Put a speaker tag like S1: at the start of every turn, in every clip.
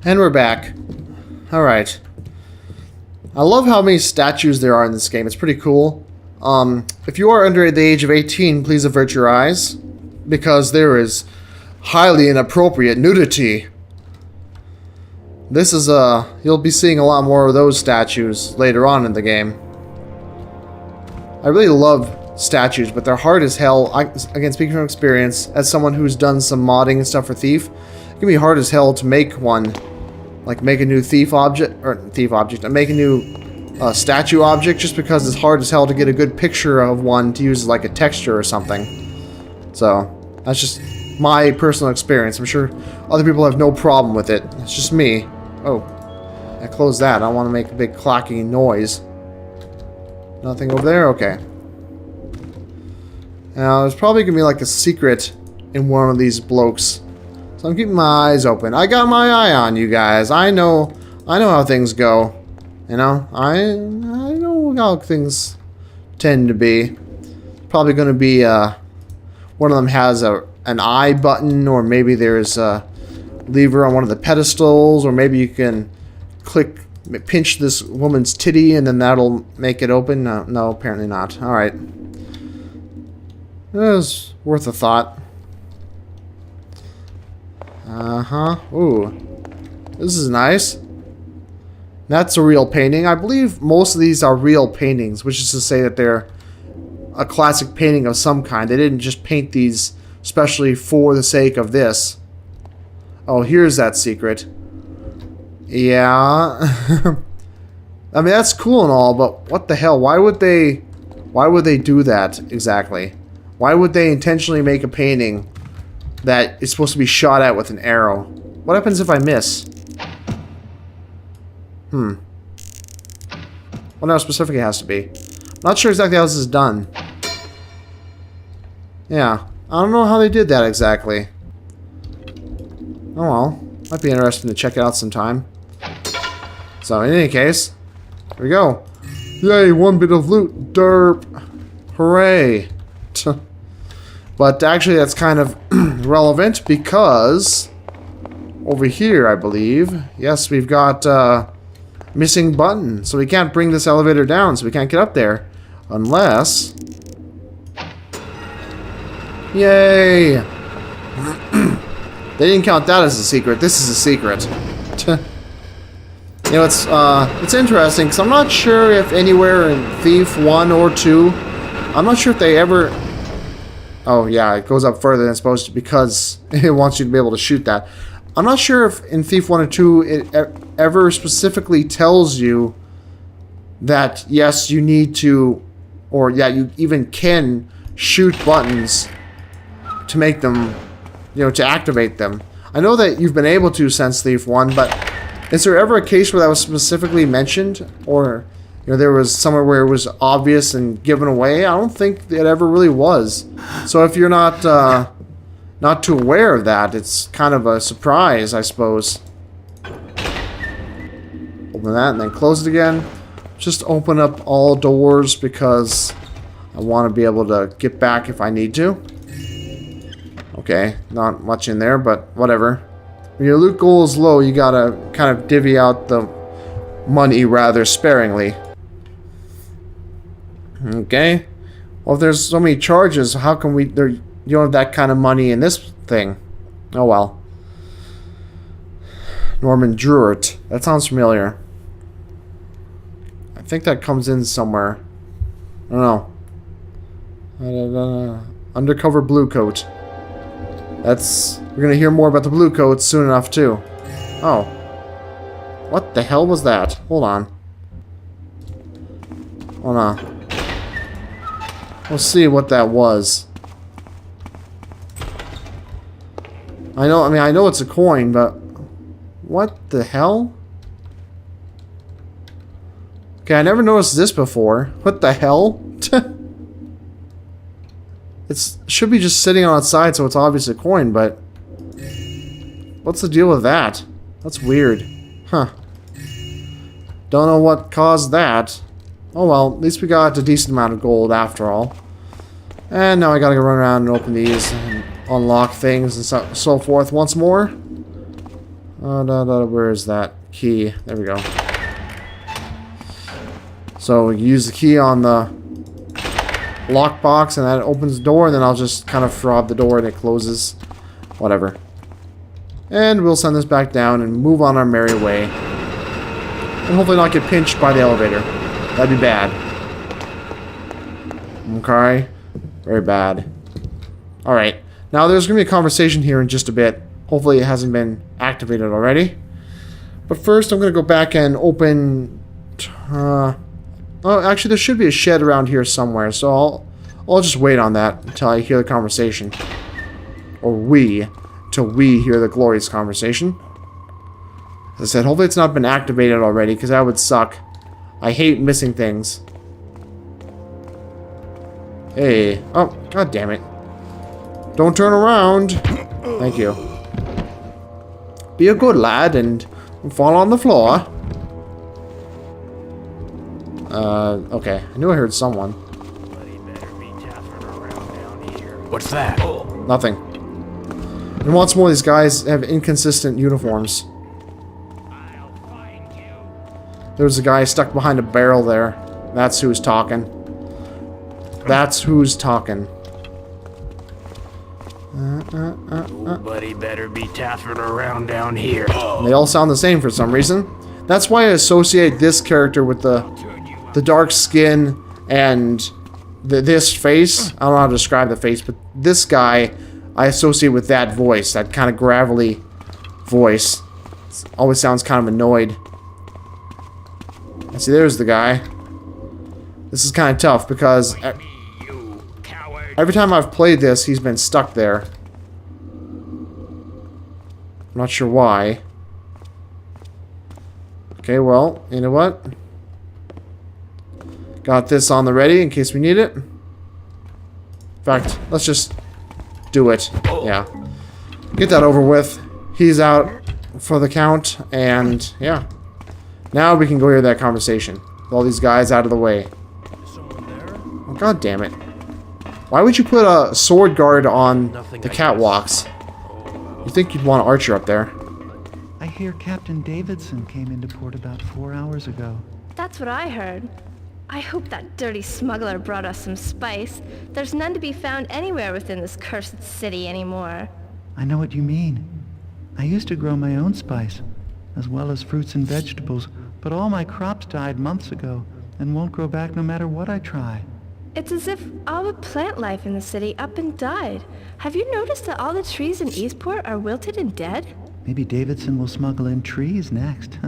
S1: And we're back. Alright. I love how many statues there are in this game. It's pretty cool. If you are under the age of 18, please avert your eyes. Because there is highly inappropriate nudity. This is, you'll be seeing a lot more of those statues later on in the game. I really love statues, but they're hard as hell. Again, speaking from experience, as someone who's done some modding and stuff for Thief, it can be hard as hell to make one. Like, make a new thief object, and make a new statue object, just because it's hard as hell to get a good picture of one to use as like a texture or something. So, that's just my personal experience. I'm sure other people have no problem with it. It's just me. Oh, I closed that. I don't want to make a big clacking noise. Nothing over there? Okay. Now, there's probably going to be like a secret in one of these blokes. So I'm keeping my eyes open. I got my eye on you guys. I know how things go. You know? I know how things tend to be. Probably going to be, one of them has an eye button, or maybe there's a lever on one of the pedestals, or maybe you can pinch this woman's titty and then that'll make it open. No, apparently not. Alright. It was worth a thought. Ooh. This is nice. That's a real painting. I believe most of these are real paintings, which is to say that they're a classic painting of some kind. They didn't just paint these especially for the sake of this. Oh, here's that secret. Yeah. I mean, that's cool and all, but what the hell? Why would they do that exactly? Why would they intentionally make a painting that is supposed to be shot at with an arrow? What happens if I miss? What now specifically has to be? I'm not sure exactly how this is done. Yeah. I don't know how they did that exactly. Oh well. Might be interesting to check it out sometime. So, in any case, here we go. Yay, one bit of loot. Derp. Hooray. But actually, that's kind of relevant because over here, I believe, yes, we've got missing button. So we can't bring this elevator down, so we can't get up there. Unless... Yay! They didn't count that as a secret. This is a secret. You know, it's interesting, because I'm not sure if anywhere in Thief 1 or 2, I'm not sure if they ever... Oh, yeah, it goes up further than it's supposed to because it wants you to be able to shoot that. I'm not sure if in Thief 1 or 2 it ever specifically tells you that, yes, you need to, or yeah, you even can shoot buttons to make them, you know, to activate them. I know that you've been able to since Thief 1, but is there ever a case where that was specifically mentioned? Or, you know, there was somewhere where it was obvious and given away? I don't think it ever really was. So if you're not too aware of that, it's kind of a surprise, I suppose. Open that and then close it again. Just open up all doors because I want to be able to get back if I need to. Okay, not much in there, but whatever. When your loot goal is low, you gotta kind of divvy out the money rather sparingly. Okay. Well, if there's so many charges, how can you don't have that kind of money in this thing? Oh well. Norman Druitt. That sounds familiar. I think that comes in somewhere. I don't know. Undercover blue coat. We're gonna hear more about the blue coats soon enough too. Oh. What the hell was that? Hold on. Hold on. We'll see what that was. I know it's a coin, but what the hell? Okay, I never noticed this before. What the hell? It should be just sitting on its side, so it's obviously a coin, but... What's the deal with that? That's weird. Huh. Don't know what caused that. Oh well, at least we got a decent amount of gold after all. And now I gotta go run around and open these and unlock things and so forth once more. Where is that key? There we go. So use the key on the lockbox and that opens the door, and then I'll just kind of fob the door and it closes. Whatever. And we'll send this back down and move on our merry way. And hopefully not get pinched by the elevator. That'd be bad. Okay. Very bad. Alright. Now there's going to be a conversation here in just a bit. Hopefully it hasn't been activated already. But first I'm going to go back and open... oh, actually there should be a shed around here somewhere. So I'll just wait on that until I hear the conversation. Or till we hear the glorious conversation. As I said, hopefully it's not been activated already, because that would suck. I hate missing things. Hey. Oh, god damn it. Don't turn around. Thank you. Be a good lad and fall on the floor. Okay. I knew I heard someone.
S2: What's that?
S1: Nothing. And once more, these guys have inconsistent uniforms. There's a guy stuck behind a barrel there. That's who's talking. That's who's talking.
S2: Nobody better be taffing around down here.
S1: They all sound the same for some reason. That's why I associate this character with the dark skin and this face. I don't know how to describe the face, but this guy I associate with that voice, that kind of gravelly voice. Always sounds kind of annoyed. See, there's the guy. This is kind of tough because every time I've played this, he's been stuck there. I'm not sure why. Okay, well, you know what? Got this on the ready in case we need it. In fact, let's just do it. Yeah. Get that over with. He's out for the count, and yeah. Now we can go hear that conversation. With all these guys out of the way. Oh, god damn it. Why would you put a sword guard on the catwalks? You think you'd want an archer up there.
S3: I hear Captain Davidson came into port about 4 hours ago.
S4: That's what I heard. I hope that dirty smuggler brought us some spice. There's none to be found anywhere within this cursed city anymore.
S3: I know what you mean. I used to grow my own spice, as well as fruits and vegetables, but all my crops died months ago and won't grow back no matter what I try.
S4: It's as if all the plant life in the city up and died. Have you noticed that all the trees in Eastport are wilted and dead?
S3: Maybe Davidson will smuggle in trees next.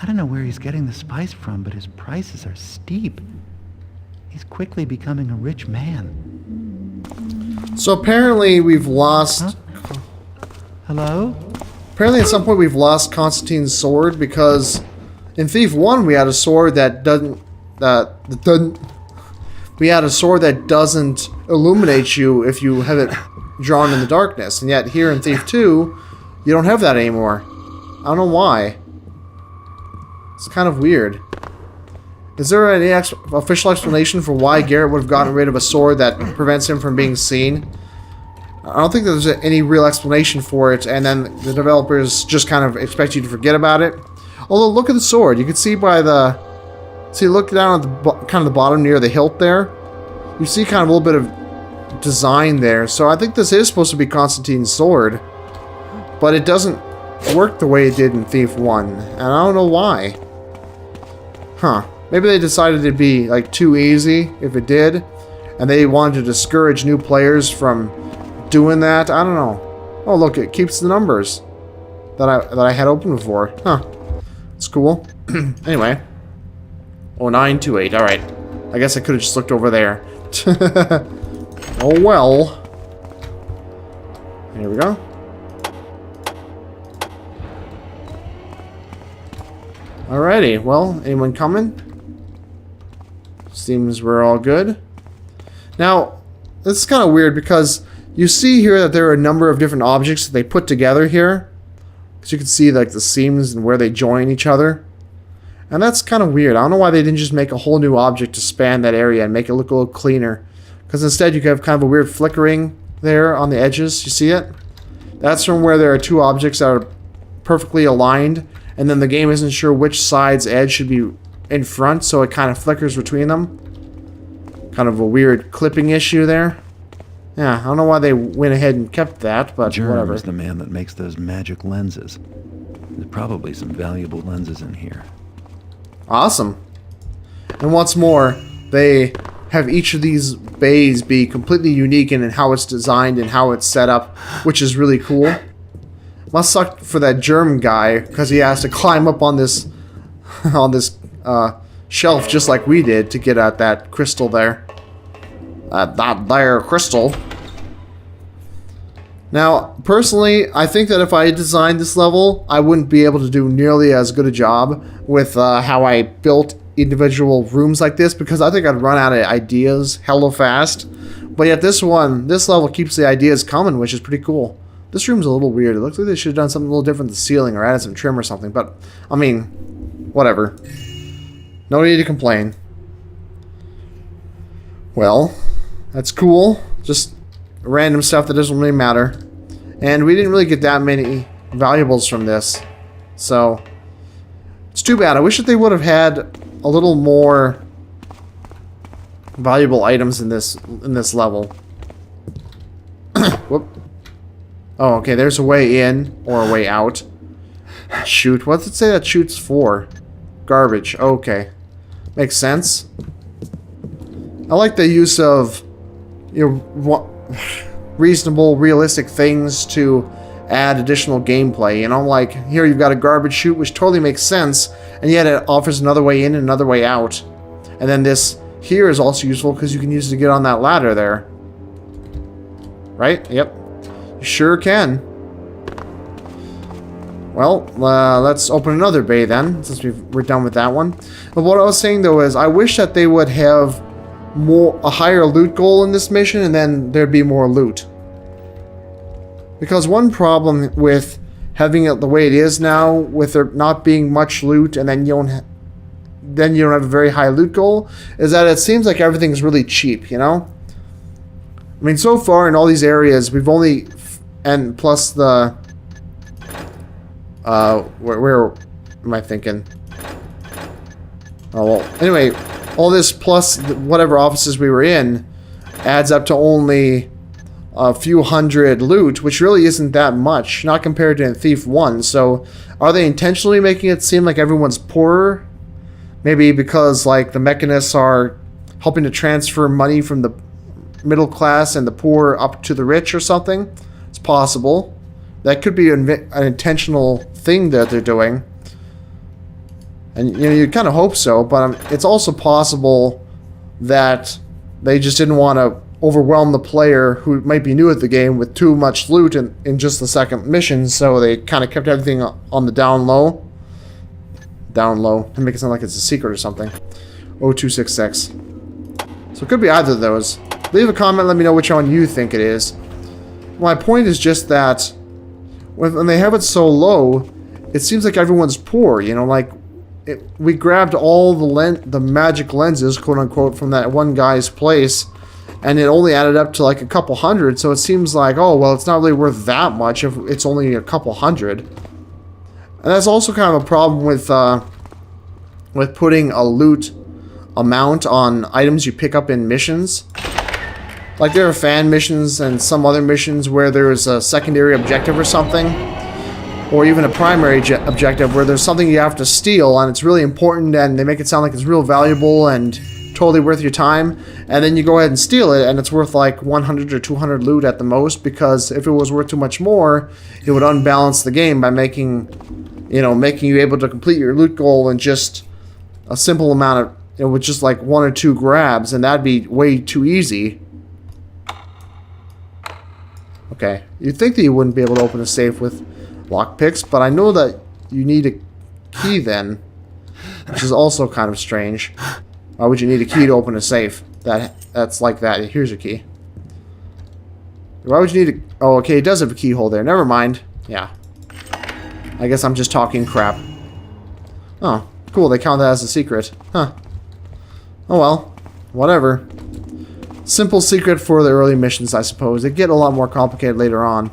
S3: I don't know where he's getting the spice from, but his prices are steep. He's quickly becoming a rich man.
S1: So apparently we've lost...
S3: Huh? Hello?
S1: Apparently at some point we've lost Constantine's sword because in Thief 1 we had a sword that doesn't... we had a sword that doesn't illuminate you if you have it drawn in the darkness. And yet here in Thief 2, you don't have that anymore. I don't know why. It's kind of weird. Is there any official explanation for why Garrett would have gotten rid of a sword that prevents him from being seen? I don't think there's any real explanation for it, and then the developers just kind of expect you to forget about it. Although, look at the sword. You can see by the... See, look down at the kind of the bottom near the hilt there. You see kind of a little bit of design there. So I think this is supposed to be Constantine's sword. But it doesn't work the way it did in Thief 1. And I don't know why. Huh. Maybe they decided it'd be like too easy if it did. And they wanted to discourage new players from doing that. I don't know. Oh, look, it keeps the numbers that I had open before. Huh. It's cool. Anyway. 0928. Alright. I guess I could have just looked over there. Oh well. Here we go. Alrighty. Well, anyone coming? Seems we're all good. Now, this is kind of weird because you see here that there are a number of different objects that they put together here. So you can see like the seams and where they join each other. And that's kind of weird. I don't know why they didn't just make a whole new object to span that area and make it look a little cleaner. Because instead you have kind of a weird flickering there on the edges. You see it? That's from where there are two objects that are perfectly aligned, and then the game isn't sure which side's edge should be in front, so it kind of flickers between them. Kind of a weird clipping issue there. Yeah, I don't know why they went ahead and kept that, but
S3: Germ
S1: whatever.
S3: is the man that makes those magic lenses. There's probably some valuable lenses in here.
S1: Awesome. And what's more, they have each of these bays be completely unique in how it's designed and how it's set up, which is really cool. Must suck for that germ guy, because he has to climb up on this shelf just like we did to get at that crystal there. That there crystal. Now, personally, I think that if I designed this level, I wouldn't be able to do nearly as good a job with how I built individual rooms like this, because I think I'd run out of ideas hella fast. But yet this level keeps the ideas coming, which is pretty cool. This room's a little weird. It looks like they should have done something a little different to the ceiling or added some trim or something, but, I mean, whatever. No need to complain. Well, that's cool. Just random stuff that doesn't really matter. And we didn't really get that many valuables from this. So, it's too bad. I wish that they would have had a little more valuable items in this level. Whoop. Oh, okay, there's a way in or a way out. Shoot, what's it say that shoots for? Garbage, okay. Makes sense. I like the use of, you know, reasonable, realistic things to add additional gameplay. You know, like here you've got a garbage chute, which totally makes sense, and yet it offers another way in and another way out. And then this here is also useful because you can use it to get on that ladder there. Right? Yep. You sure can. Well, let's open another bay then, since we're done with that one. But what I was saying though is, I wish that they would have a higher loot goal in this mission, and then there'd be more loot. Because one problem with having it the way it is now, with there not being much loot, and then you don't have a very high loot goal, is that it seems like everything's really cheap. You know. I mean, so far in all these areas, we've only, and plus the. Where am I thinking? Oh, well, anyway, all this plus whatever offices we were in adds up to only a few hundred loot, which really isn't that much, not compared to Thief 1. So, are they intentionally making it seem like everyone's poorer? Maybe because, like, the mechanists are helping to transfer money from the middle class and the poor up to the rich or something? It's possible. That could be an intentional thing that they're doing. And, you know, you kind of hope so, but it's also possible that they just didn't want to overwhelm the player who might be new at the game with too much loot in just the second mission, so they kind of kept everything on the down low. Down low. To make it sound like it's a secret or something. 0266. So it could be either of those. Leave a comment, let me know which one you think it is. My point is just that when they have it so low, it seems like everyone's poor, you know, like we grabbed all the magic lenses, quote unquote, from that one guy's place, and it only added up to like a couple hundred, so it seems like, oh, well, it's not really worth that much if it's only a couple hundred. And that's also kind of a problem with putting a loot amount on items you pick up in missions. Like there are fan missions and some other missions where there's a secondary objective or something, or even a primary objective where there's something you have to steal and it's really important and they make it sound like it's real valuable and totally worth your time, and then you go ahead and steal it and it's worth like 100 or 200 loot at the most, because if it was worth too much more, it would unbalance the game by making you able to complete your loot goal in just a simple amount of, with just like 1 or 2 grabs, and that'd be way too easy. Okay, you'd think that you wouldn't be able to open a safe with lockpicks, but I know that you need a key then, which is also kind of strange. Why would you need a key to open a safe? That's like that. Here's a key. Why would you need a... Oh, okay, it does have a keyhole there. Never mind. Yeah. I guess I'm just talking crap. Oh, cool. They count that as a secret. Huh. Oh well. Whatever. Simple secret for the early missions, I suppose. They get a lot more complicated later on.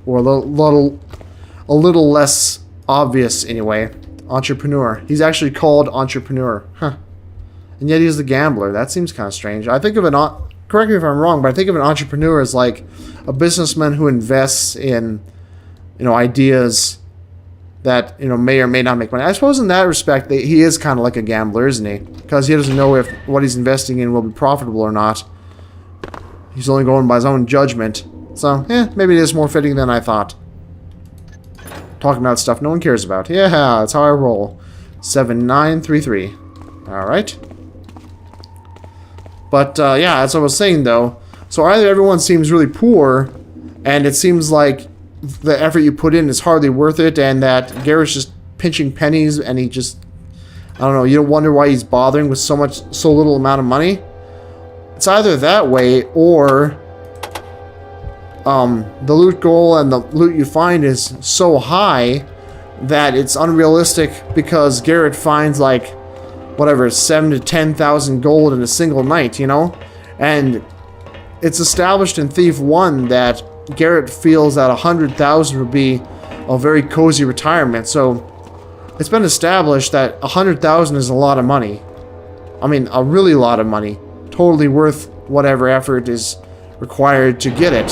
S1: Or a little less obvious anyway. Entrepreneur. He's actually called Entrepreneur. Huh. And yet he's the gambler. That seems kind of strange. I think of correct me if I'm wrong, but I think of an entrepreneur as like a businessman who invests in, ideas that, may or may not make money. I suppose in that respect, he is kind of like a gambler, isn't he? Because he doesn't know if what he's investing in will be profitable or not. He's only going by his own judgment. So, maybe it is more fitting than I thought. Talking about stuff no one cares about. Yeah, that's how I roll. 7933. Alright. But, yeah, as I was saying, though. So either everyone seems really poor, and it seems like the effort you put in is hardly worth it, and that Garrett's just pinching pennies, and he just... I don't know, you don't wonder why he's bothering with so little amount of money. It's either that way, or... the loot goal and the loot you find is so high that it's unrealistic because Garrett finds like whatever 7,000 to 10,000 gold in a single night, and it's established in Thief 1 that Garrett feels that 100,000 would be a very cozy retirement. So it's been established that 100,000 is a lot of money. I mean, a really lot of money, totally worth whatever effort is required to get it.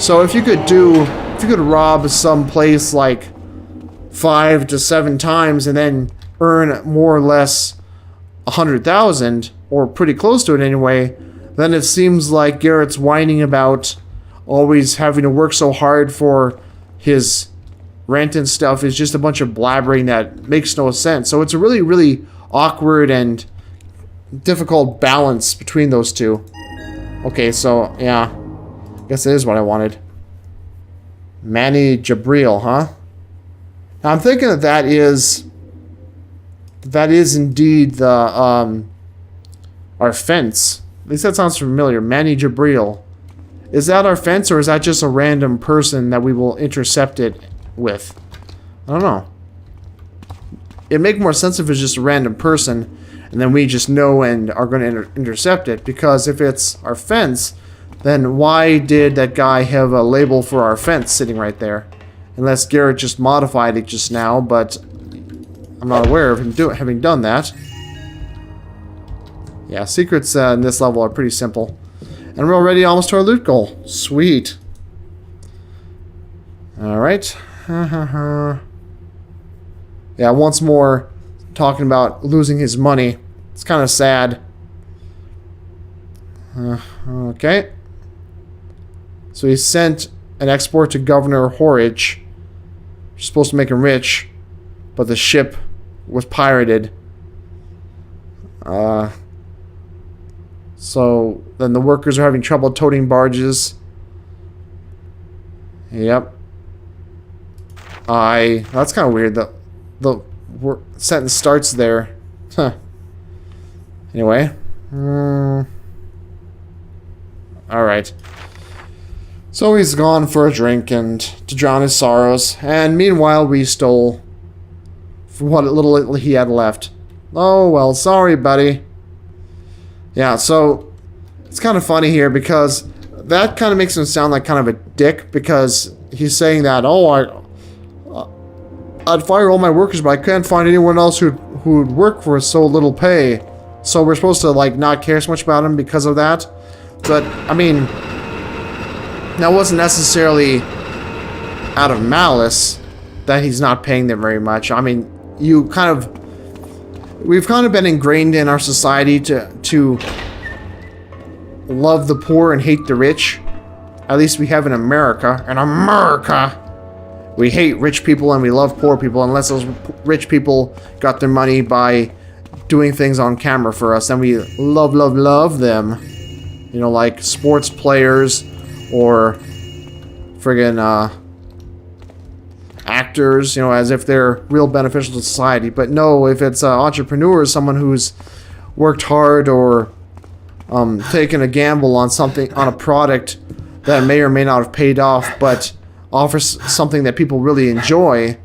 S1: So if you could rob some place like 5 to 7 times and then earn more or less 100,000, or pretty close to it anyway, then it seems like Garrett's whining about always having to work so hard for his rent and stuff is just a bunch of blabbering that makes no sense. So it's a really, really awkward and difficult balance between those two. Okay, so yeah. Guess it is what I wanted. Manny Jabril, huh? Now I'm thinking that is indeed the our fence. At least that sounds familiar. Manny Jabril. Is that our fence, or is that just a random person that we will intercept it with? I don't know. It'd make more sense if it's just a random person, and then we just know and are going to intercept it. Because if it's our fence, then why did that guy have a label for our fence sitting right there? Unless Garrett just modified it just now, but I'm not aware of him having done that. Yeah, secrets in this level are pretty simple. And we're already almost to our loot goal. Sweet. Alright. Yeah, once more, talking about losing his money. It's kind of sad. Okay. So he sent an export to Governor Horridge. You're supposed to make him rich, but the ship was pirated. So then the workers are having trouble toting barges. Yep. That's kind of weird. The sentence starts there. Huh. Anyway. Alright. So he's gone for a drink and to drown his sorrows. And meanwhile, we stole what little he had left. Oh, well, sorry, buddy. Yeah, so it's kind of funny here because that kind of makes him sound like kind of a dick, because he's saying that, oh, I'd fire all my workers, but I can't find anyone else who'd work for so little pay. So we're supposed to, like, not care so much about him because of that. But, I mean, that wasn't necessarily out of malice that he's not paying them very much. I mean, we've kind of been ingrained in our society to love the poor and hate the rich. At least we have in America. In America, we hate rich people and we love poor people, unless those rich people got their money by doing things on camera for us. Then we love them. You know, like sports players or friggin' actors, you know, as if they're real beneficial to society. But no, if it's an entrepreneur, someone who's worked hard or taken a gamble on something, on a product that may or may not have paid off, but offers something that people really enjoy,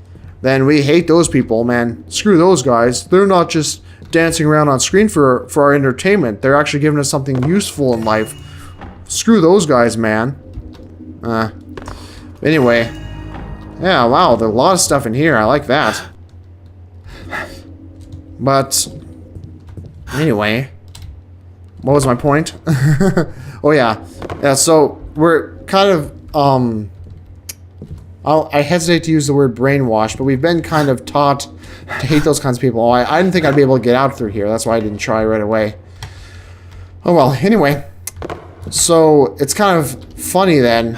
S1: then we hate those people, man. Screw those guys. They're not just dancing around on screen for our entertainment. They're actually giving us something useful in life. Screw those guys, man. Anyway. Yeah, wow, there's a lot of stuff in here. I like that. But anyway, what was my point? Oh yeah. Yeah, so we're kind of I hesitate to use the word brainwashed, but we've been kind of taught to hate those kinds of people. Oh, I didn't think I'd be able to get out through here. That's why I didn't try right away. Oh well, anyway. So it's kind of funny then,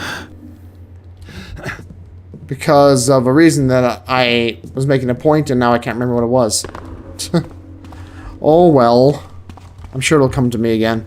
S1: because of a reason that I was making a point and now I can't remember what it was. Oh well. I'm sure it'll come to me again.